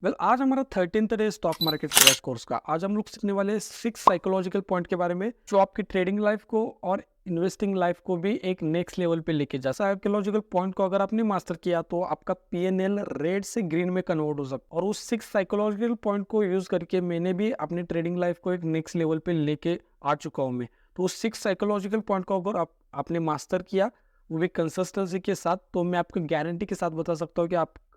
आज हमारा 13th day stock market crash course का। आज हम लोग सीखने वाले हैं 6 साइकोलॉजिकल पॉइंट के बारे में जो आपकी ट्रेडिंग लाइफ को और इन्वेस्टिंग लाइफ को भी एक नेक्स्ट लेवल पे लेके जा। साइकोलॉजिकल पॉइंट को अगर आपने मास्टर किया तो आपका पीएनएल रेड से ग्रीन में कन्वर्ट हो सकता है। और उस 6 साइकोलॉजिकल पॉइंट को यूज करके मैंने भी अपनी ट्रेडिंग लाइफ को एक नेक्स्ट लेवल पे लेके आ चुका हूँ मैं। तो उस 6 साइकोलॉजिकल पॉइंट को अगर आपने मास्टर किया वो भी कंसिस्टेंसी के साथ, तो मैं आपको गारंटी के साथ बता सकता हूँ कि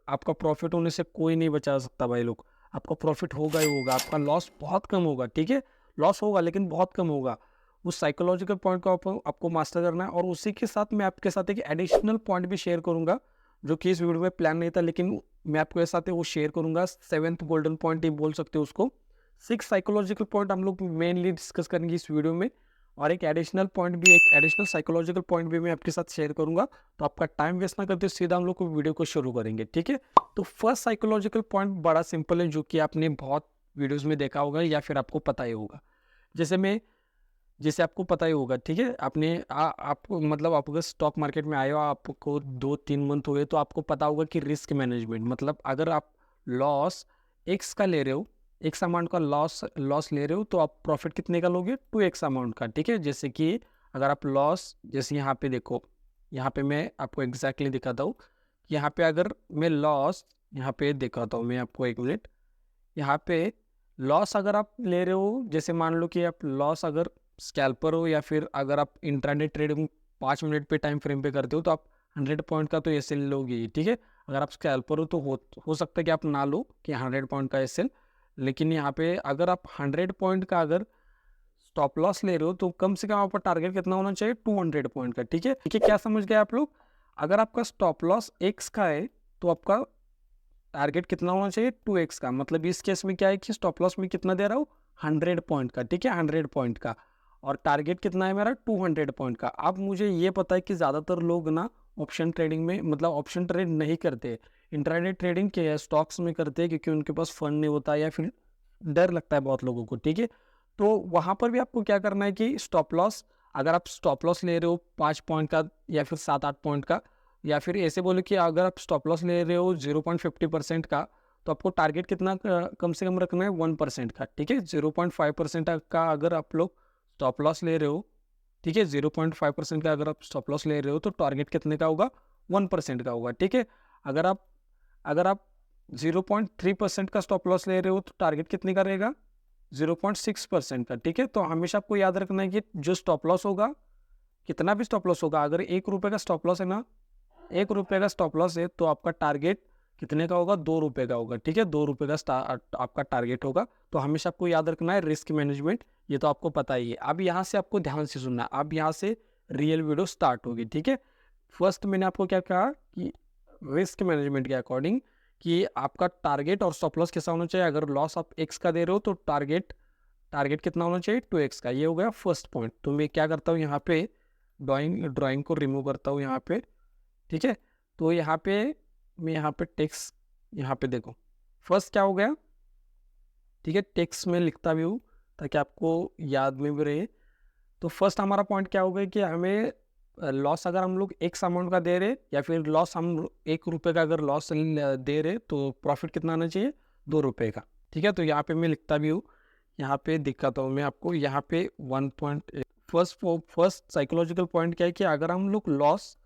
आपका प्रॉफिट होने से कोई नहीं बचा सकता भाई लोग। आपका प्रॉफिट होगा ही होगा, आपका लॉस बहुत कम होगा। ठीक है, लॉस होगा लेकिन बहुत कम होगा। उस साइकोलॉजिकल पॉइंट को आपको मास्टर करना है। और उसी के साथ मैं आपके साथ एक एडिशनल पॉइंट भी शेयर करूंगा जो कि इस वीडियो में प्लान नहीं था, लेकिन मैं आपके साथ वो शेयर करूंगा। 7th गोल्डन पॉइंट ही बोल सकते हो उसको। 6 साइकोलॉजिकल पॉइंट हम लोग मेनली डिस्कस करेंगे इस वीडियो में, और एक एडिशनल पॉइंट भी, एक एडिशनल साइकोलॉजिकल पॉइंट भी मैं आपके साथ शेयर करूंगा। तो आपका टाइम वेस्ट ना करते सीधा हम लोग को वीडियो को शुरू करेंगे। ठीक है, तो फर्स्ट साइकोलॉजिकल पॉइंट बड़ा सिंपल है, जो कि आपने बहुत वीडियोस में देखा होगा या फिर आपको पता ही होगा। जैसे आपको पता ही होगा। ठीक है, आपको मतलब आप अगर स्टॉक मार्केट में आए हो, आपको 2-3 मंथ हुए, तो आपको पता होगा कि रिस्क मैनेजमेंट मतलब अगर आप लॉस एक्स का ले रहे हो, एक्स अमाउंट का लॉस ले रहे हो, तो आप प्रॉफिट कितने का लोगे? 2x अमाउंट का। ठीक है, जैसे कि अगर आप लॉस, जैसे यहाँ पे देखो, यहाँ पे मैं आपको एग्जैक्टली दिखाता हूँ। यहाँ पे अगर मैं लॉस यहाँ पे दिखाता हूँ, मैं आपको 1 मिनट। यहाँ पे लॉस अगर आप ले रहे हो, जैसे मान लो कि आप लॉस अगर स्कैल्पर हो या फिर अगर आप इंट्राडे ट्रेडिंग 5 मिनट पे टाइम फ्रेम पे करते हो, तो आप 100 पॉइंट का तो एस एल लोगे ही। ठीक है, अगर आप स्कैल्पर हो तो हो सकता है कि आप ना लो कि 100 पॉइंट का एस एल, लेकिन यहाँ पे अगर आप 100 पॉइंट का अगर स्टॉप लॉस ले रहे हो, तो कम से कम आपका टारगेट कितना होना चाहिए? 200 पॉइंट का। ठीक है, क्या समझ गए आप लोग? अगर आपका स्टॉप लॉस एक्स का है तो आपका टारगेट कितना होना चाहिए? 2x का। मतलब इस केस में क्या है कि स्टॉप लॉस में कितना दे रहा हूँ? 100 पॉइंट का। ठीक है, 100 पॉइंट का। और टारगेट कितना है मेरा? 200 पॉइंट का। अब मुझे ये पता है कि ज़्यादातर लोग ना ऑप्शन ट्रेडिंग में, मतलब ऑप्शन ट्रेड नहीं करते, इंट्राडे ट्रेडिंग के स्टॉक्स में करते हैं, क्योंकि उनके पास फंड नहीं होता या फिर डर लगता है बहुत लोगों को। ठीक है, तो वहाँ पर भी आपको क्या करना है कि स्टॉप लॉस, अगर आप स्टॉप लॉस ले रहे हो 5 पॉइंट का या फिर 7-8 पॉइंट का, या फिर ऐसे बोले कि अगर आप स्टॉप लॉस ले रहे हो 0.50% का, तो आपको टारगेट कितना कम से कम रखना है? 1% का। ठीक है, 0.5% का अगर आप लोग स्टॉप लॉस ले रहे हो, ठीक है, 0.5% का अगर आप स्टॉप लॉस ले रहे हो, तो टारगेट कितने का होगा? 1% का होगा। ठीक है, अगर आप 0.3% का स्टॉप लॉस ले रहे हो, तो टारगेट कितने का रहेगा? 0.6% का। ठीक है, तो हमेशा आपको याद रखना है कि जो स्टॉप लॉस होगा, कितना भी स्टॉप लॉस होगा, अगर 1 रुपये का स्टॉप लॉस है ना, 1 रुपये का स्टॉप लॉस है, तो आपका टारगेट कितने का होगा? 2 रुपये का होगा। ठीक है, 2 रुपये का आपका टारगेट होगा। तो हमेशा आपको याद रखना है रिस्क मैनेजमेंट, ये तो आपको पता ही है। अब यहाँ से आपको ध्यान से सुनना है, अब यहाँ से रियल वीडियो स्टार्ट होगी। ठीक है, फर्स्ट मैंने आपको क्या कहा कि रिस्क मैनेजमेंट के अकॉर्डिंग कि आपका टारगेट और स्टॉप लॉस कैसा होना चाहिए। अगर लॉस आप एक्स का दे रहे हो, तो टारगेट कितना होना चाहिए? 2x का। ये हो गया फर्स्ट पॉइंट। तो मैं क्या करता हूँ, यहाँ पे ड्राइंग को रिमूव करता हूँ यहाँ पे। ठीक है, तो यहाँ पे मैं यहाँ पे टेक्स्ट, यहाँ पे देखो फर्स्ट क्या हो गया। ठीक है, टेक्स्ट में लिखता भी हूँ ताकि आपको याद में भी रहे। तो फर्स्ट हमारा पॉइंट क्या हो गया कि हमें लॉस अगर हम लोग एक्स अमाउंट का दे रहे, या फिर लॉस हम 1 रुपये का अगर लॉस दे रहे, तो प्रॉफिट कितना आना चाहिए? 2 रुपये का। ठीक है, तो यहाँ पे मैं लिखता भी हूँ, यहाँ पे दिखाता हूँ मैं आपको। यहाँ पे 1. फर्स्ट साइकोलॉजिकल पॉइंट क्या है कि अगर हम लोग लॉस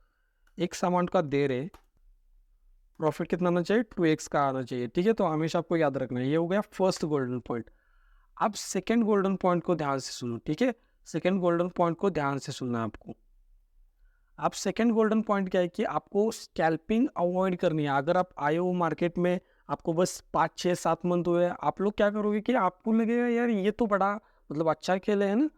एक्स अमाउंट का दे रहे, प्रॉफिट कितना आना चाहिए? 2x का आना चाहिए। ठीक है, तो हमेशा आपको याद रखना है। ये हो गया फर्स्ट गोल्डन पॉइंट। अब सेकंड गोल्डन पॉइंट को ध्यान से सुनो। ठीक है, सेकंड गोल्डन पॉइंट को ध्यान से सुनना है आपको। अब सेकंड गोल्डन पॉइंट क्या है कि आपको स्कैल्पिंग अवॉइड करनी है। अगर आप आए हो मार्केट में, आपको बस 5-6-7 मंथ हुए, आप लोग क्या करोगे कि आपको लगेगा यार ये तो बड़ा मतलब अच्छा खेले है ना,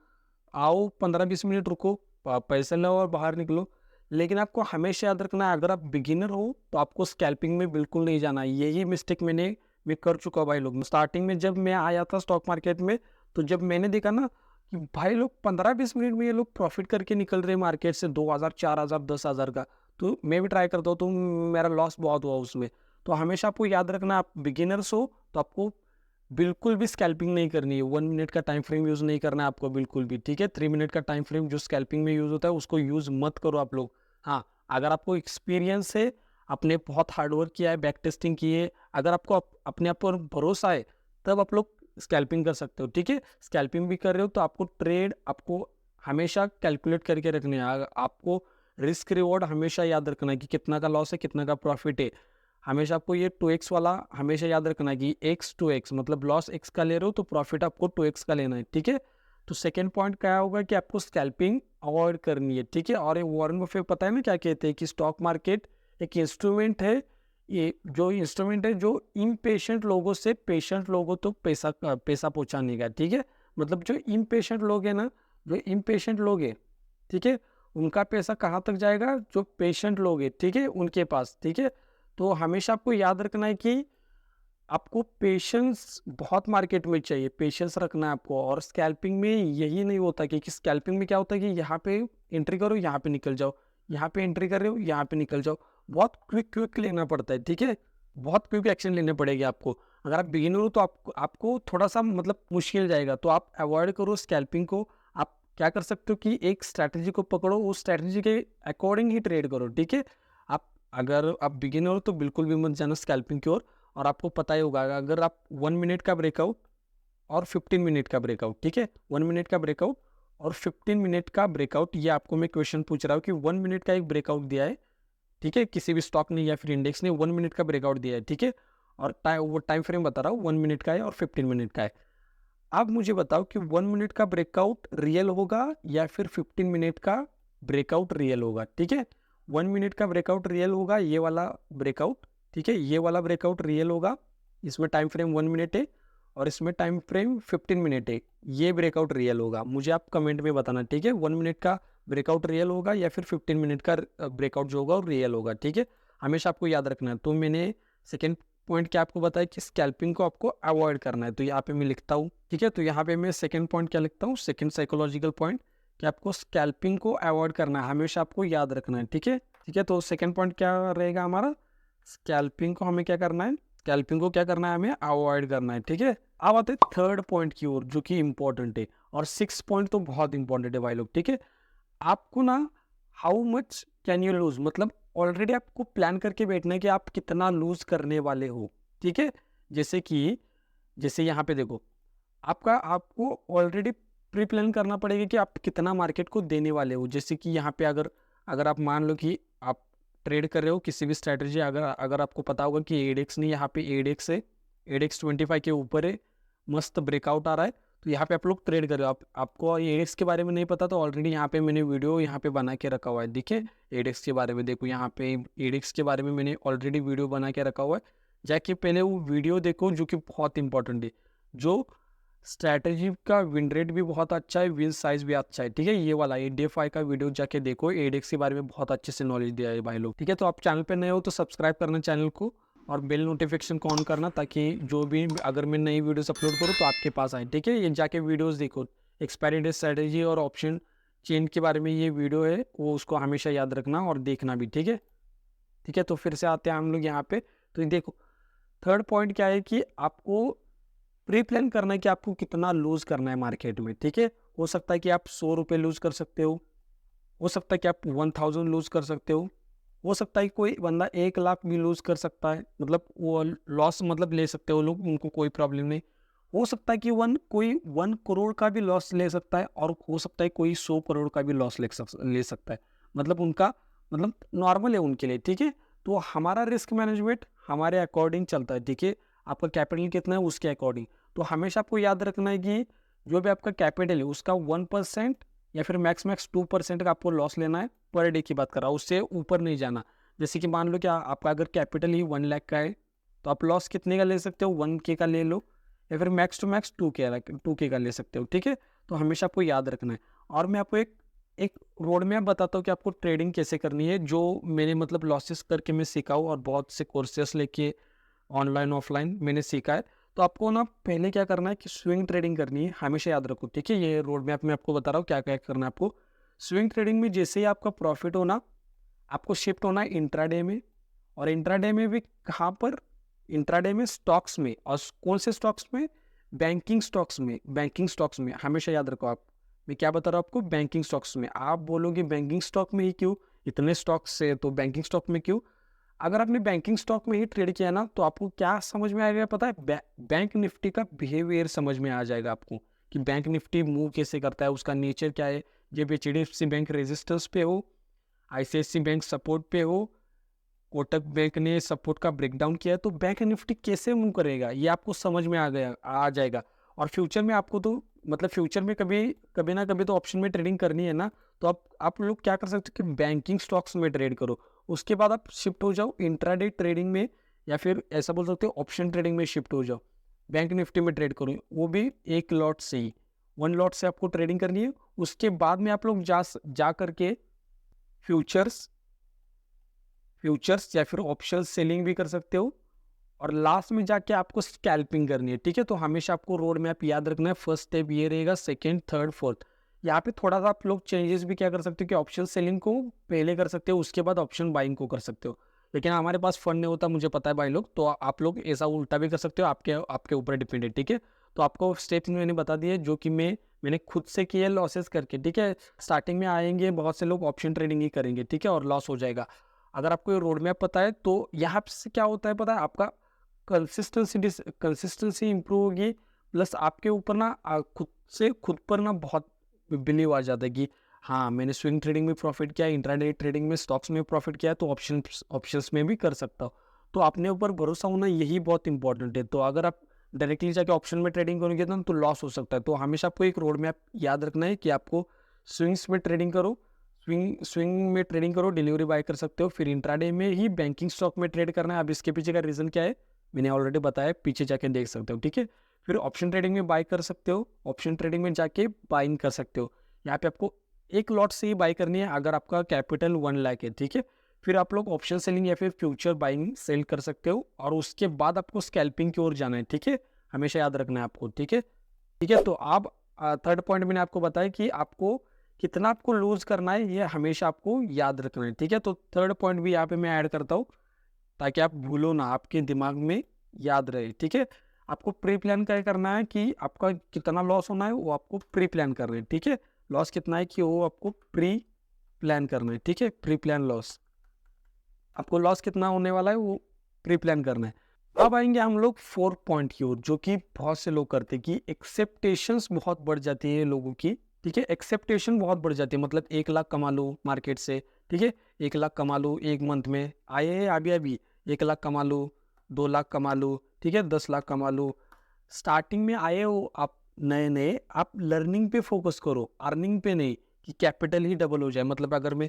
आओ 15-20 मिनट रुको, पैसे लो और बाहर निकलो। लेकिन आपको हमेशा याद रखना है, अगर आप बिगिनर हो तो आपको स्कैल्पिंग में बिल्कुल नहीं जाना। यही मिस्टेक मैं कर चुका भाई लोग। स्टार्टिंग में जब मैं आया था स्टॉक मार्केट में, तो जब मैंने देखा ना कि भाई लोग 15-20 मिनट में ये लोग प्रॉफिट करके निकल रहे मार्केट से 2,000, 4,000, 10,000 का, तो मैं भी ट्राई करता हूँ, तो मेरा लॉस बहुत हुआ उसमें। तो हमेशा आपको याद रखना, आप बिगिनर्स हो तो आपको बिल्कुल भी स्कैल्पिंग नहीं करनी है। 1 मिनट का टाइम फ्रेम यूज़ नहीं करना है आपको बिल्कुल भी। ठीक है, 3 मिनट का टाइम फ्रेम जो स्कैल्पिंग में यूज़ होता है, उसको यूज़ मत करो आप लोग। हाँ, अगर आपको एक्सपीरियंस है, आपने बहुत हार्ड वर्क किया है, बैक टेस्टिंग की है, अगर आपको अपने आप पर भरोसा है तब आप लोग स्कैल्पिंग कर सकते हो, ठीक है। स्कैल्पिंग भी कर रहे हो तो आपको ट्रेड आपको हमेशा कैलकुलेट करके रखने हैं। आपको रिस्क रिवॉर्ड हमेशा याद रखना है कि कितना का लॉस है, कितना का प्रॉफिट है। हमेशा आपको ये 2x वाला हमेशा याद रखना है कि x 2x मतलब लॉस x का ले रहे हो तो प्रॉफिट आपको 2x का लेना है, ठीक है। तो सेकेंड पॉइंट क्या होगा कि आपको स्कैल्पिंग अवॉइड करनी है, ठीक है। और ये वॉरेन बफेट पता है ना क्या कहते हैं कि स्टॉक मार्केट एक इंस्ट्रूमेंट है, ये जो इंस्ट्रूमेंट है जो इम्पेशेंट लोगों से पेशेंट लोगों तो पैसा पहुंचाने का, ठीक है। मतलब जो इम्पेशेंट लोग हैं ना, जो इम्पेशेंट लोग हैं, ठीक है, उनका पैसा कहाँ तक जाएगा, जो पेशेंट लोग हैं, ठीक है, उनके पास, ठीक है। तो हमेशा आपको याद रखना है कि आपको पेशेंस बहुत मार्केट में चाहिए, पेशेंस रखना है आपको। और स्कैल्पिंग में यही नहीं होता कि स्कैल्पिंग में क्या होता है कि यहाँ पे एंट्री करो, यहाँ पे निकल जाओ, यहाँ पे एंट्री कर रहे हो, यहाँ पे निकल जाओ। बहुत क्विक लेना पड़ता है, ठीक है, बहुत क्विक एक्शन लेने पड़ेगी आपको। अगर आप बिगिनर हो तो आपको थोड़ा सा मतलब मुश्किल जाएगा, तो आप अवॉइड करो स्कैल्पिंग को। आप क्या कर सकते हो कि एक स्ट्रैटेजी को पकड़ो, उस स्ट्रैटेजी के अकॉर्डिंग ही ट्रेड करो, ठीक है। आप अगर आप बिगिनर हो तो बिल्कुल भी मत जाना स्कैल्पिंग की ओर। और आपको पता ही होगा अगर आप 1 मिनट का ब्रेकआउट और 15 मिनट का ब्रेकआउट, ठीक है, 1 मिनट का ब्रेकआउट और 15 मिनट का ब्रेकआउट, ये आपको मैं क्वेश्चन पूछ रहा हूँ कि 1 मिनट का एक ब्रेकआउट दिया है, ठीक है, किसी भी स्टॉक ने या फिर इंडेक्स ने 1 मिनट का ब्रेकआउट दिया है, ठीक है। और वो टाइम फ्रेम बता रहा हूँ 1 मिनट का है और 15 मिनट का है। अब मुझे बताओ कि 1 मिनट का ब्रेकआउट रियल होगा या फिर 15 मिनट का ब्रेकआउट रियल होगा, ठीक है। 1 मिनट का ब्रेकआउट रियल होगा, ये वाला ब्रेकआउट, ठीक है, ये वाला ब्रेकआउट रियल होगा, इसमें टाइम फ्रेम 1 मिनट है और इसमें टाइम फ्रेम 15 मिनट है, ये ब्रेकआउट रियल होगा। मुझे आप कमेंट में बताना, ठीक है, 1 मिनट का ब्रेकआउट रियल होगा या फिर 15 मिनट का ब्रेकआउट जो होगा वो रियल होगा, ठीक है। हमेशा आपको याद रखना है। तो मैंने सेकेंड पॉइंट क्या आपको बताया कि स्कैल्पिंग को आपको अवॉइड करना है, तो यहाँ पे मैं लिखता हूँ, ठीक है। तो यहाँ पे मैं सेकेंड पॉइंट क्या लिखता हूँ, सेकेंड साइकोलॉजिकल पॉइंट, कि आपको स्कैल्पिंग को अवॉइड करना है, हमेशा आपको याद रखना है, ठीक है, ठीक है। तो सेकेंड पॉइंट क्या रहेगा हमारा, स्कैल्पिंग को हमें क्या करना है, स्कैल्पिंग को क्या करना है, हमें अवॉइड करना है, ठीक है। अब आते हैं थर्ड पॉइंट की ओर जो कि इंपॉर्टेंट है, और 6 पॉइंट तो बहुत इंपॉर्टेंट है भाई लोग, ठीक है। आपको ना how much can you lose, मतलब ऑलरेडी आपको प्लान करके बैठना है कि आप कितना लूज करने वाले हो, ठीक है। जैसे यहाँ पे देखो, आपको ऑलरेडी प्री प्लान करना पड़ेगा कि आप कितना मार्केट को देने वाले हो। जैसे कि यहाँ पे अगर आप मान लो कि आप ट्रेड कर रहे हो किसी भी स्ट्रैटेजी, अगर आपको पता होगा कि एडेक्स नहीं, यहाँ पे एडेक्स है, एडेक्स 25 के ऊपर है, मस्त ब्रेकआउट आ रहा है, तो यहाँ पे आप लोग ट्रेड कर रहे हो। आपको एडेक्स के बारे में नहीं पता तो ऑलरेडी यहाँ पे मैंने वीडियो यहाँ पे बना के रखा हुआ है, देखिए एडेक्स के बारे में, देखो यहाँ पे एडेक्स के बारे में मैंने ऑलरेडी वीडियो बना के रखा हुआ है, जाके पहले वो वीडियो देखो जो कि बहुत इंपॉर्टेंट है। जो स्ट्रैटेजी का विन रेट भी बहुत अच्छा है, विन साइज भी अच्छा है, ठीक है, ये वाला ADFI का वीडियो जाके देखो, एडेक्स के बारे में बहुत अच्छे से नॉलेज दिया है भाई लोग, ठीक है। तो आप चैनल पे नए हो तो सब्सक्राइब करना चैनल को और बेल नोटिफिकेशन को ऑन करना, ताकि जो भी अगर मैं नई वीडियोस अपलोड करूँ तो आपके पास आए, ठीक है। ये जाके वीडियोस देखो, एक्सपायरी डेट स्ट्रैटेजी और ऑप्शन चेन के बारे में ये वीडियो है, वो उसको हमेशा याद रखना और देखना भी, ठीक है, ठीक है। तो फिर से आते हैं हम लोग यहाँ पे, तो देखो थर्ड पॉइंट क्या है कि आपको प्री प्लान करना है कि आपको कितना लूज करना है मार्केट में, ठीक है। हो सकता है कि आप 100 रुपये लूज कर सकते हो सकता है कि आप 1000 लूज कर सकते हो सकता है कोई बंदा 1 लाख भी लूज कर सकता है, मतलब वो लॉस मतलब ले सकते हो लोग, उनको कोई प्रॉब्लम नहीं। हो सकता है कि कोई 1 करोड़ का भी लॉस ले सकता है, और हो सकता है कोई 100 करोड़ का भी लॉस ले सकता है, मतलब उनका मतलब नॉर्मल है उनके लिए, ठीक है। तो हमारा रिस्क मैनेजमेंट हमारे अकॉर्डिंग चलता है, ठीक है, आपका कैपिटल कितना है उसके अकॉर्डिंग। तो हमेशा आपको याद रखना है कि जो भी आपका कैपिटल है उसका 1% या फिर मैक्स 2% का आपको लॉस लेना है, पर डे की बात कर रहा हूँ, उससे ऊपर नहीं जाना। जैसे कि मान लो कि आपका अगर कैपिटल ही 1 लाख का है तो आप लॉस कितने का ले सकते हो, 1K का ले लो, या फिर मैक्स टू मैक्स 2K का ले सकते हो, ठीक है। तो हमेशा आपको याद रखना है। और मैं आपको एक रोड मैप बताता हूँ कि आपको ट्रेडिंग कैसे करनी है, जो मैंने मतलब लॉसेस करके मैं सीखा हूँ और बहुत से कोर्सेस लेके ऑनलाइन ऑफलाइन मैंने सीखा है। तो आपको ना पहले क्या करना है कि स्विंग ट्रेडिंग करनी है, हमेशा याद रखो, ठीक है। ये रोड मैप में आपको बता रहा हूँ क्या क्या करना है आपको। स्विंग ट्रेडिंग में जैसे ही आपका प्रॉफिट होना, आपको शिफ्ट होना है इंट्राडे में, और इंट्राडे में भी कहाँ पर, इंट्राडे में स्टॉक्स में, और कौन से स्टॉक्स में, बैंकिंग स्टॉक्स में हमेशा याद रखो। आप मैं क्या बता रहा हूँ आपको, बैंकिंग स्टॉक्स में। आप बोलोगे बैंकिंग स्टॉक में ही क्यों, इतने स्टॉक्स से तो बैंकिंग स्टॉक में क्यों, अगर आपने बैंकिंग स्टॉक में ही ट्रेड किया ना, तो आपको क्या समझ में आएगा पता है? बैंक निफ्टी का बिहेवियर समझ में आ जाएगा आपको कि बैंक निफ्टी मूव कैसे करता है, उसका नेचर क्या है। जब एचडीएफसी बैंक रेजिस्टेंस पे हो, आईसीआईसी बैंक सपोर्ट पे हो, कोटक बैंक ने सपोर्ट का ब्रेकडाउन किया है, तो बैंक निफ्टी कैसे मूव करेगा ये आपको समझ में आ जाएगा। और फ्यूचर में आपको तो मतलब फ्यूचर में कभी कभी ना कभी तो ऑप्शन में ट्रेडिंग करनी है ना, तो आप लोग क्या कर सकते हो कि बैंकिंग स्टॉक्स में ट्रेड करो। उसके बाद आप शिफ्ट हो जाओ इंट्राडे ट्रेडिंग में, या फिर ऐसा बोल सकते हो ऑप्शन ट्रेडिंग में शिफ्ट हो जाओ। बैंक निफ्टी में ट्रेड करो, वो भी एक लॉट से ही, 1 लॉट से आपको ट्रेडिंग करनी है। उसके बाद में आप लोग जा करके फ्यूचर्स या फिर ऑप्शन सेलिंग भी कर सकते हो, और लास्ट में जाके आपको स्कैल्पिंग करनी है, ठीक है। तो हमेशा आपको रोड मैप याद रखना है। फर्स्ट स्टेप ये रहेगा, सेकंड, थर्ड, फोर्थ। यहाँ पे थोड़ा सा आप लोग चेंजेस भी क्या कर सकते हो कि ऑप्शन सेलिंग को पहले कर सकते हो, उसके बाद ऑप्शन बाइंग को कर सकते हो। लेकिन हमारे पास फंड नहीं होता, मुझे पता है भाई लोग, तो आप लोग ऐसा उल्टा भी कर सकते हो, आपके ऊपर डिपेंड है, ठीक है। तो आपको स्टेप्स मैंने बता दिए जो कि मैंने खुद से किए लॉसेस करके, ठीक है। स्टार्टिंग में आएंगे बहुत से लोग ऑप्शन ट्रेडिंग ही करेंगे, ठीक है, और लॉस हो जाएगा। अगर आपको ये रोड मैप पता है तो यहाँ से क्या होता है पता है, आपका कंसिस्टेंसी इंप्रूव होगी। प्लस आपके ऊपर ना खुद पर ना बहुत बिलीव आ जाता है कि हाँ, मैंने स्विंग ट्रेडिंग में प्रॉफिट किया, इंट्राडे ट्रेडिंग में स्टॉक्स में प्रॉफिट किया, तो ऑप्शंस में भी कर सकता हूँ। तो अपने ऊपर भरोसा होना यही बहुत इंपॉर्टेंट है। तो अगर आप डायरेक्टली जाके ऑप्शन में ट्रेडिंग करोगे तो लॉस हो सकता है। तो हमेशा आपको एक रोड मैप याद रखना है कि आपको स्विंग्स में ट्रेडिंग करो, स्विंग में ट्रेडिंग करो, डिलीवरी बाय कर सकते हो। फिर इंट्राडे में ही बैंकिंग स्टॉक में ट्रेड करना है। अब इसके पीछे का रीज़न क्या है मैंने ऑलरेडी बताया, पीछे जाके देख सकते हो, ठीक है। फिर ऑप्शन ट्रेडिंग में बाय कर सकते हो, ऑप्शन ट्रेडिंग में जाके बाइंग कर सकते हो। यहाँ पे आपको एक लॉट से ही बाय करनी है अगर आपका कैपिटल 1 लाख है, ठीक है। फिर आप लोग ऑप्शन सेलिंग या फिर फ्यूचर बाइंग सेल कर सकते हो, और उसके बाद आपको स्कैल्पिंग की ओर जाना है, ठीक है। हमेशा याद रखना है आपको, ठीक है। ठीक है, तो आप थर्ड पॉइंट मैंने आपको बताया कि आपको कितना आपको लूज करना है, ये हमेशा आपको याद रखना है, ठीक है। तो थर्ड पॉइंट भी यहाँ पे मैं ऐड करता हूँ ताकि आप भूलो ना, आपके दिमाग में याद रहे, ठीक है। आपको प्री प्लान क्या करना है कि आपका कितना लॉस होना है वो आपको प्री प्लान करना है, ठीक है। लॉस कितना है कि वो आपको प्री प्लान करना है, ठीक है। प्री प्लान लॉस, आपको लॉस कितना होने वाला है वो प्री प्लान करना है। अब आएंगे हम लोग 4 पॉइंट की ओर, जो कि बहुत से लोग करते हैं कि एक्सेप्टेशंस बहुत बढ़ जाती है लोगों की, ठीक है। एक्सेप्टेशन बहुत बढ़ जाती है, मतलब 1 लाख कमा लो मार्केट से, ठीक है। 1 लाख कमा लो एक मंथ में, आए हैं अभी 1 लाख कमा लो, 2 लाख कमा लो, ठीक है, 10 लाख कमा लो। स्टार्टिंग में आए हो आप नए नए, आप लर्निंग पे फोकस करो, अर्निंग पे नहीं कि कैपिटल ही डबल हो जाए। मतलब अगर मैं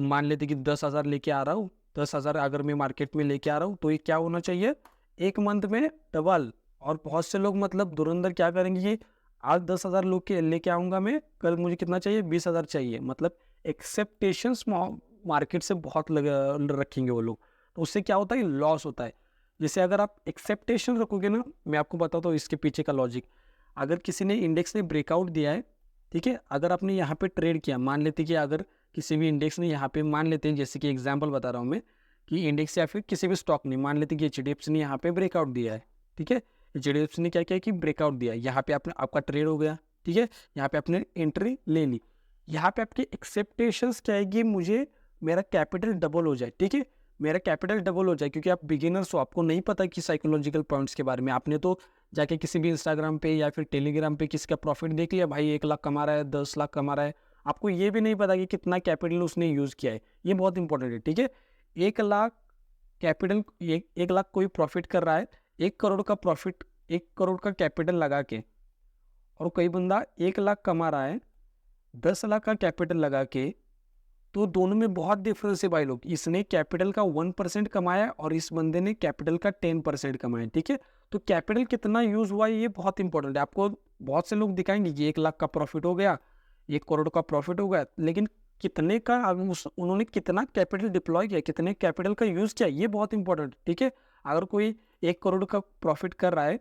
मान लेते कि 10,000 लेके आ रहा हूँ, 10,000 अगर मैं मार्केट में लेके आ रहा हूँ, तो ये क्या होना चाहिए एक मंथ में डबल। और बहुत से लोग मतलब धुरंधर क्या करेंगे कि आज 10,000 लोग के लेके आऊँगा मैं, कल मुझे कितना चाहिए 20,000 चाहिए। मतलब एक्सेप्टेशंस मार्केट से बहुत रखेंगे वो लोग, तो उससे क्या होता है लॉस होता है। जैसे अगर आप एक्सेप्टेशन रखोगे ना, मैं आपको बताता हूँ इसके पीछे का लॉजिक। अगर किसी ने इंडेक्स ने ब्रेकआउट दिया है, ठीक है, अगर आपने यहाँ पे ट्रेड किया, मान लेते कि अगर किसी भी इंडेक्स ने यहाँ पे, मान लेते हैं जैसे कि एग्जांपल बता रहा हूँ मैं कि इंडेक्स या फिर किसी भी स्टॉक ने, मान लेते कि एचडीएफसी ने यहाँ पे ब्रेकआउट दिया है, ठीक है। एचडीएफसी ने क्या किया कि ब्रेकआउट दिया, यहाँ पे आपने आपका ट्रेड हो गया, ठीक है, यहाँ पे आपने एंट्री ले ली। यहाँ पे आपकी एक्सेप्टेशंस क्या है कि मुझे मेरा कैपिटल डबल हो जाए, ठीक है, मेरा कैपिटल डबल हो जाए। क्योंकि आप बिगिनर्स हो, आपको नहीं पता कि साइकोलॉजिकल पॉइंट्स के बारे में। आपने तो जाके किसी भी इंस्टाग्राम पे या फिर टेलीग्राम पे किसी का प्रॉफिट देख लिया, भाई 1 लाख कमा रहा है, 10 लाख कमा रहा है, आपको ये भी नहीं पता कि कितना कैपिटल उसने यूज़ किया है। ये बहुत इंपॉर्टेंट है, ठीक है। 1 लाख कैपिटल, 1 लाख कोई प्रॉफिट कर रहा है, 1 करोड़ का प्रॉफिट, 1 करोड़ का कैपिटल लगा के, और कोई बंदा 1 लाख कमा रहा है 10 लाख का कैपिटल लगा के, तो दोनों में बहुत डिफरेंस है भाई लोग। इसने कैपिटल का 1% कमाया और इस बंदे ने कैपिटल का 10% कमाया, ठीक है। तो कैपिटल कितना यूज हुआ ये बहुत इंपॉर्टेंट है। आपको बहुत से लोग दिखाएंगे कि 1 लाख का प्रॉफिट हो गया, 1 करोड़ का प्रॉफिट हो गया, लेकिन कितने का उन्होंने कितना कैपिटल डिप्लॉय किया, कितने कैपिटल का यूज किया, ये बहुत इंपॉर्टेंट, ठीक है। अगर कोई 1 करोड़ का प्रॉफिट कर रहा है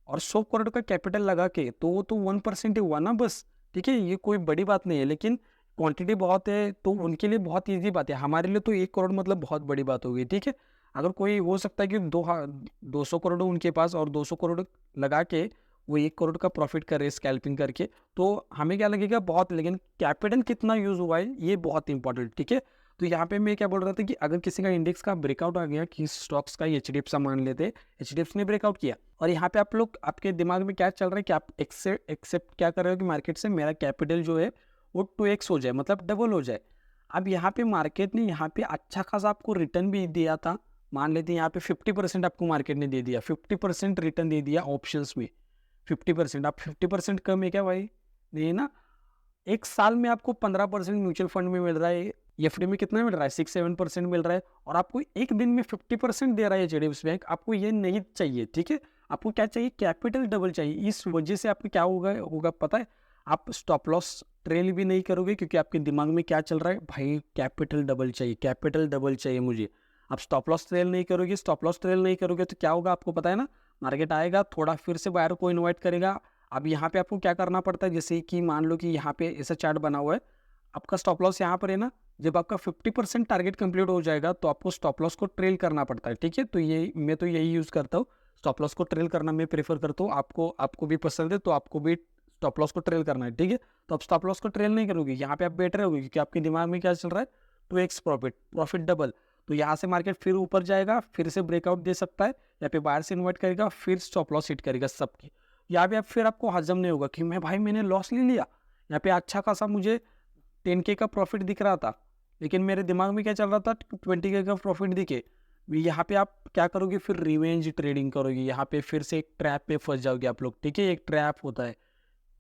और 100 करोड़ का कैपिटल लगा के, तो वो तो 1% ही हुआ ना बस, ठीक है। ये कोई बड़ी बात नहीं है, लेकिन क्वांटिटी बहुत है तो उनके लिए बहुत इजी बात है। हमारे लिए तो 1 करोड़ मतलब बहुत बड़ी बात होगी, ठीक है। अगर कोई हो सकता है कि 200 करोड़ उनके पास और 200 करोड़ लगा के वो 1 करोड़ का प्रॉफिट करे स्कैल्पिंग करके, तो हमें क्या लगेगा बहुत, लेकिन कैपिटल कितना यूज हुआ है ये बहुत इंपॉर्टेंट, ठीक है। तो यहाँ पे मैं क्या बोल रहा था कि अगर किसी का इंडेक्स का ब्रेकआउट आ गया, कि स्टॉक्स का एचडीएफ मान लेते, एचडीएफ ने ब्रेकआउट किया और यहाँ पे आप लोग, आपके दिमाग में क्या चल रहा है कि आप एक्सेप्ट क्या कर रहे हो कि मार्केट से मेरा कैपिटल जो है वो 2x हो जाए, मतलब डबल हो जाए। अब यहाँ पे मार्केट ने यहाँ पे अच्छा खासा आपको रिटर्न भी दिया था। मान लेते हैं यहाँ पे 50% आपको मार्केट ने दे दिया, 50% रिटर्न दे दिया ऑप्शंस में, 50%। आप 50% कम है क्या भाई? नहीं ना। एक साल में आपको 15% म्यूचुअल फंड में मिल रहा है, एफडी में कितना मिल रहा है? 6-7% मिल रहा है, और आपको एक दिन में 50% दे रहा है एचडीएफसी बैंक। आपको ये नहीं चाहिए, ठीक है? आपको क्या चाहिए? कैपिटल डबल चाहिए। इस वजह से आपको क्या होगा पता है? आप स्टॉप लॉस ट्रेल भी नहीं करोगे, क्योंकि आपके दिमाग में क्या चल रहा है? भाई कैपिटल डबल चाहिए, कैपिटल डबल चाहिए मुझे। आप स्टॉप लॉस ट्रेल नहीं करोगे, स्टॉप लॉस ट्रेल नहीं करोगे तो क्या होगा आपको पता है ना? मार्केट आएगा, थोड़ा फिर से बायर को इन्वाइट करेगा। अब यहाँ पे आपको क्या करना पड़ता है, जैसे कि मान लो कि यहाँ पे ऐसा चार्ट बना हुआ है, आपका स्टॉप लॉस यहाँ पर है ना, जब आपका 50% टारगेट कंप्लीट हो जाएगा तो आपको स्टॉप लॉस को ट्रेल करना पड़ता है, ठीक है? तो ये मैं तो यही यूज़ करता हूँ, स्टॉप लॉस को ट्रेल करना मैं प्रेफर करता हूँ। आपको भी पसंद है तो आपको भी स्टॉप लॉस को ट्रेल करना है, ठीक है? तो आप स्टॉप लॉस को ट्रेल नहीं करोगे, यहाँ पे आप बेटर रहोगे, क्योंकि आपके दिमाग में क्या चल रहा है? 2x profit double. तो यहाँ से मार्केट फिर ऊपर जाएगा, फिर से ब्रेकआउट दे सकता है, या फिर बाहर से इन्वाइट करेगा, फिर स्टॉप लॉस हिट करेगा सबकी। यहाँ पे आप फिर आपको हजम नहीं होगा कि मैंने लॉस ले लिया। यहाँ पे अच्छा खासा मुझे 10K का प्रॉफिट दिख रहा था, लेकिन मेरे दिमाग में क्या चल रहा था? 20K का प्रॉफिट दिखे। यहाँ पे आप क्या करोगे? फिर रिवेंज ट्रेडिंग करोगे, यहाँ पे फिर से एक ट्रैप पे फंस जाओगे आप लोग, ठीक है? एक ट्रैप होता है,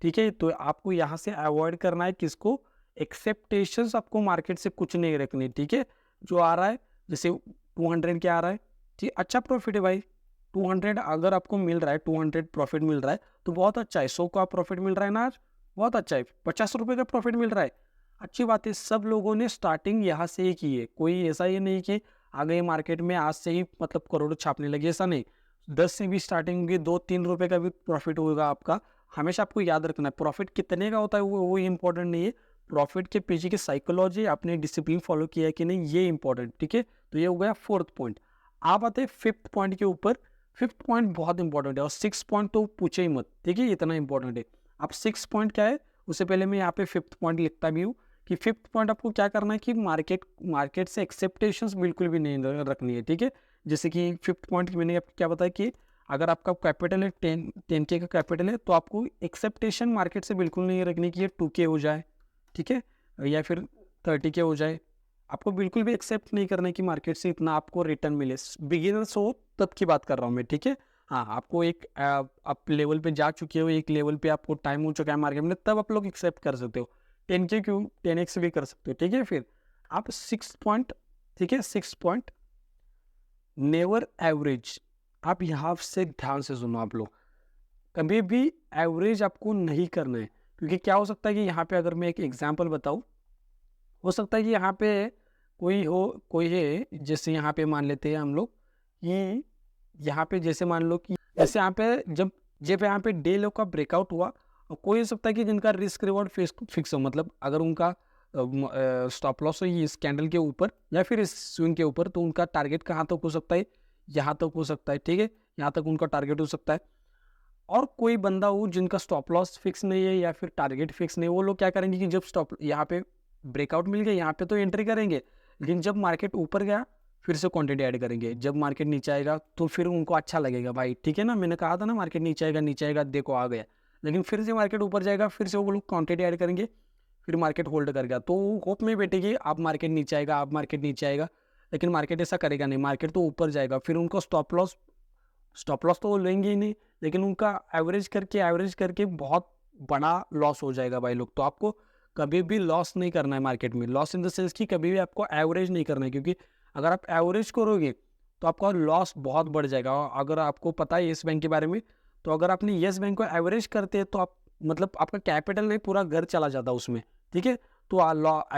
ठीक है? तो आपको यहाँ से अवॉइड करना है किसको? एक्सेप्टेशंस आपको मार्केट से कुछ नहीं रखनी, ठीक है? जो आ रहा है, जैसे 200 क्या आ रहा है, ठीक, अच्छा प्रॉफिट है भाई। 200 अगर आपको मिल रहा है, 200 प्रॉफिट मिल रहा है तो बहुत अच्छा है। 100 का प्रॉफिट मिल रहा है ना आज, बहुत अच्छा है। 50 रुपये का प्रॉफिट मिल रहा है, अच्छी बात है। सब लोगों ने स्टार्टिंग यहाँ से ही की है, कोई ऐसा ही नहीं कि आ गए मार्केट में आज से ही मतलब करोड़ों छापने लगे, ऐसा नहीं। 10 से भी स्टार्टिंग होगी, 2-3 रुपये का भी प्रॉफिट होगा आपका। हमेशा आपको याद रखना है प्रॉफिट कितने का होता है वो इंपॉर्टेंट नहीं है, प्रॉफिट के पीछे की साइकोलॉजी, आपने डिसिप्लिन फॉलो किया है कि नहीं, ये इंपॉर्टेंट, ठीक है? तो ये हो गया 4th पॉइंट। आप आते हैं 5th पॉइंट के ऊपर। 5th पॉइंट बहुत इंपॉर्टेंट है, और 6th पॉइंट तो पूछे ही मत, ठीक है? इतना इंपॉर्टेंट है। अब 6th पॉइंट क्या है, उससे पहले मैं यहाँ पे 5th पॉइंट लिखता भी हूँ कि 5th पॉइंट आपको क्या करना है कि मार्केट से एक्सेप्टेशंस बिल्कुल भी नहीं रखनी है, ठीक है? जैसे कि 5th पॉइंट मैंने आपको क्या बताया कि अगर आपका कैपिटल है 10K का कैपिटल है, तो आपको एक्सेप्टेशन मार्केट से बिल्कुल नहीं रखनी कि ये 2K हो जाए, ठीक है? या फिर 30K हो जाए। आपको बिल्कुल भी एक्सेप्ट नहीं करना है कि मार्केट से इतना आपको रिटर्न मिले। बिगिनर्स हो तब की बात कर रहा हूँ मैं, ठीक है? हाँ, आपको एक आप लेवल पे जा चुके हो, एक लेवल पे आपको टाइम हो चुका है मार्केट में, तब आप लोग एक्सेप्ट कर सकते हो। 10K क्यों, 10x भी कर सकते हो, ठीक है? फिर आप 6th पॉइंट, ठीक है? 6th point, never average. आप यहाँ से ध्यान से सुनो आप लोग, कभी भी एवरेज आपको नहीं करना है, क्योंकि क्या हो सकता है कि यहाँ पे अगर मैं एक एग्जांपल बताऊँ, हो सकता है कि यहाँ पे कोई है, जैसे यहाँ पे मान लेते हैं हम लोग कि यहाँ पे जैसे मान लो कि जैसे यहाँ पे जब यहाँ पे डे लो का ब्रेकआउट हुआ, और कोई हो सकता है कि जिनका रिस्क रिवॉर्ड फिक्स हो, मतलब अगर उनका स्टॉप लॉस हो इस कैंडल के ऊपर या फिर इस स्विंग के ऊपर, तो उनका टारगेट कहाँ तक हो सकता है? यहाँ तक हो सकता है, ठीक है? यहाँ तक उनका टारगेट हो सकता है। और कोई बंदा हो जिनका स्टॉप लॉस फिक्स नहीं है या फिर टारगेट फिक्स नहीं, वो लोग क्या करेंगे कि जब स्टॉप यहाँ पे ब्रेकआउट मिल गया, यहाँ पे तो एंट्री करेंगे, लेकिन जब मार्केट ऊपर गया फिर से क्वांटिटी ऐड करेंगे। जब मार्केट नीचे आएगा तो फिर उनको अच्छा लगेगा, भाई ठीक है ना, मैंने कहा था ना मार्केट नीचे आएगा, देखो आ गया। लेकिन फिर से मार्केट ऊपर जाएगा, फिर से वो लोग क्वांटिटी ऐड करेंगे, फिर मार्केट होल्ड करेगा। तो होप में बैठेगी आप मार्केट नीचे आएगा, लेकिन मार्केट ऐसा करेगा नहीं, मार्केट तो ऊपर जाएगा। फिर उनको स्टॉप लॉस तो वो लेंगे ही नहीं, लेकिन उनका एवरेज करके बहुत बड़ा लॉस हो जाएगा भाई लोग। तो आपको कभी भी लॉस नहीं करना है मार्केट में, लॉस इन द सेंस कि कभी भी आपको एवरेज नहीं करना है, क्योंकि अगर आप एवरेज करोगे तो आपका लॉस बहुत बढ़ जाएगा। और अगर आपको पता है येस बैंक के बारे में, तो अगर आपने येस बैंक को एवरेज करते हैं तो आप मतलब आपका कैपिटल नहीं, पूरा घर चला जाता उसमें, ठीक है? तो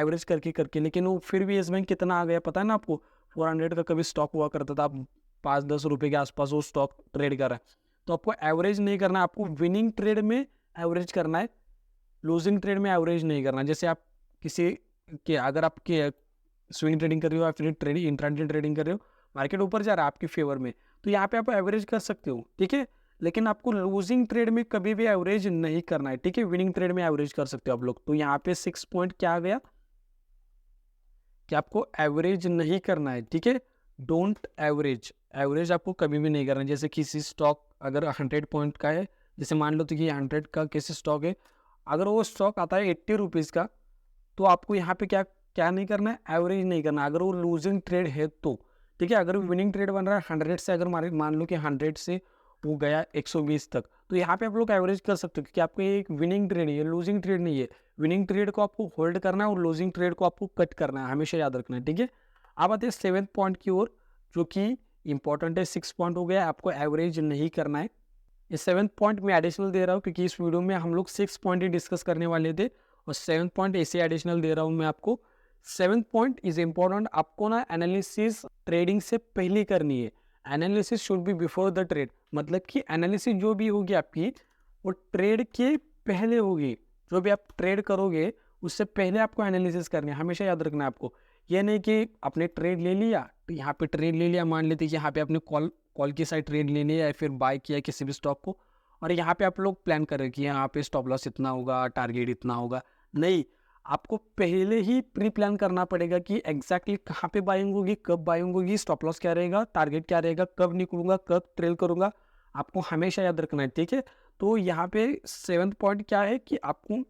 एवरेज करके लेकिन वो फिर भी येस बैंक कितना आ गया पता है ना आपको? 400 का कभी स्टॉक हुआ करता था, 5-10 रुपये के आसपास वो स्टॉक ट्रेड कर रहा है। तो आपको एवरेज नहीं करना है, आपको विनिंग ट्रेड में एवरेज करना है, लूजिंग ट्रेड में एवरेज नहीं करना। जैसे आप किसी के अगर आपके स्विंग ट्रेडिंग कर रहे हो या फिर ट्रेडिंग इंट्राडे ट्रेडिंग कर रहे हो, मार्केट ऊपर जा रहा है आपके फेवर में, तो यहाँ पे आप एवरेज कर सकते हो, ठीक है? लेकिन आपको लूजिंग ट्रेड में कभी भी एवरेज नहीं करना है, ठीक है? विनिंग ट्रेड में एवरेज कर सकते हो आप लोग। तो यहाँ पे 6 पॉइंट क्या आ गया कि आपको एवरेज नहीं करना है, ठीक है। डोंट एवरेज, एवरेज आपको कभी भी नहीं करना है। जैसे किसी स्टॉक अगर 100 पॉइंट का है, जैसे मान लो तो कि 100 का किसी स्टॉक है, अगर वो स्टॉक आता है 80 रुपीज़ का, तो आपको यहाँ पे क्या क्या नहीं करना है, एवरेज नहीं करना। अगर वो लूजिंग ट्रेड है तो, ठीक है। अगर विनिंग ट्रेड बन रहा है 100 से, अगर मान लो कि 100 से वो गया 120 तक, तो यहाँ पे आप लोग एवरेज कर सकते हो, क्योंकि आपको ये एक विनिंग ट्रेड है, ये लूजिंग ट्रेड नहीं है। विनिंग ट्रेड को आपको होल्ड करना है और लूजिंग ट्रेड को आपको कट करना है, हमेशा याद रखना है, ठीक है। अब आते हैं 7th पॉइंट की ओर, जो कि इंपॉर्टेंट है। 6 पॉइंट हो गया, आपको एवरेज नहीं करना है। ये 7th पॉइंट मैं एडिशनल दे रहा हूँ, क्योंकि इस वीडियो में हम लोग 6 पॉइंट ही डिस्कस करने वाले थे, और 7th पॉइंट ऐसे एडिशनल दे रहा हूँ मैं आपको। 7th पॉइंट इज इम्पॉर्टेंट, आपको ना एनालिसिस ट्रेडिंग से पहले करनी है। Analysis should be before the trade, मतलब कि एनालिसिस जो भी होगी आपकी, वो ट्रेड के पहले होगी। जो भी आप ट्रेड करोगे उससे पहले आपको एनालिसिस करनी है, हमेशा याद रखना है आपको। ये नहीं कि आपने ट्रेड ले लिया, तो यहाँ पे ट्रेड ले लिया, मान लेते कि यहाँ पे आपने कॉल की साइड ट्रेड ले लिया या फिर बाय किया किसी भी स्टॉक को, और यहाँ पे आप लोग प्लान कर रहे हैं कि यहाँ पे स्टॉप लॉस इतना होगा, टारगेट इतना होगा। नहीं, आपको पहले ही प्री प्लान करना पड़ेगा कि एग्जैक्टली कहाँ पे बाइंग होगी, कब बाइंग होगी, स्टॉप लॉस क्या रहेगा, टारगेट क्या रहेगा, कब निकलूंगा, कब ट्रेल करूंगा, आपको हमेशा याद रखना है, ठीक है। तो यहाँ पे 7th पॉइंट क्या है कि आपको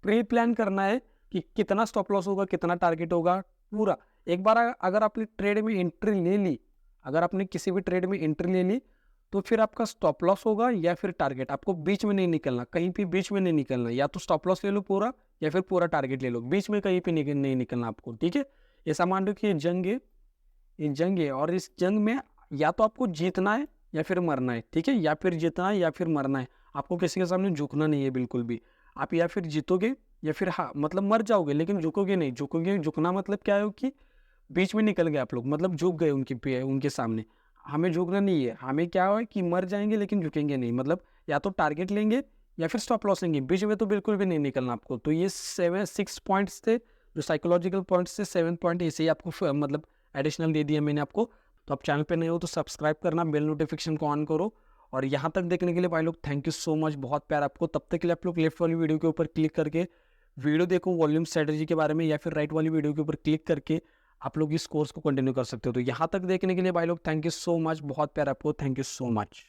प्री प्लान करना है कि कितना स्टॉप लॉस होगा, कितना टारगेट होगा, पूरा। एक बार अगर आपने ट्रेड में एंट्री ले ली, अगर आपने किसी भी ट्रेड में एंट्री ले ली, तो फिर आपका स्टॉप लॉस होगा या फिर टारगेट, आपको बीच में नहीं निकलना, कहीं भी बीच में नहीं निकलना। या तो स्टॉप लॉस ले लो पूरा, या फिर पूरा टारगेट ले लो, बीच में कहीं पे नहीं निकलना आपको, ठीक है। ऐसा मान लो कि ये जंग है, ये जंग है, और इस जंग में या तो आपको जीतना है या फिर मरना है, ठीक है। या फिर जीतना है या फिर मरना है, आपको किसी के सामने झुकना नहीं है बिल्कुल भी। आप या फिर जीतोगे या फिर हाँ मतलब मर जाओगे, लेकिन झुकोगे नहीं। झुकोगे, झुकना मतलब क्या है कि बीच में निकल गए आप लोग, मतलब झुक गए उनके सामने। हमें झुकना नहीं है, हमें क्या है कि मर जाएंगे लेकिन झुकेंगे नहीं, मतलब या तो टारगेट लेंगे या फिर स्टॉप लॉस लेंगे, बीच में तो बिल्कुल भी नहीं निकलना आपको। तो ये 6 पॉइंट्स थे जो साइकोलॉजिकल पॉइंट्स थे। 7 पॉइंट ऐसे ही आपको मतलब एडिशनल दे दिया मैंने आपको। तो आप चैनल पे नए हो तो सब्सक्राइब करना, बेल नोटिफिकेशन को ऑन करो। और यहाँ तक देखने के लिए भाई लोग थैंक यू सो मच, बहुत प्यार आपको। तब तक के लिए आप लोग लेफ्ट वाली वीडियो के ऊपर क्लिक करके वीडियो देखो वॉल्यूम स्ट्रेटजी के बारे में, या फिर राइट वाली वीडियो के ऊपर क्लिक करके आप लोग इस कोर्स को कंटिन्यू कर सकते हो। तो यहाँ तक देखने के लिए भाई लोग थैंक यू सो मच, बहुत प्यार आपको, थैंक यू सो मच।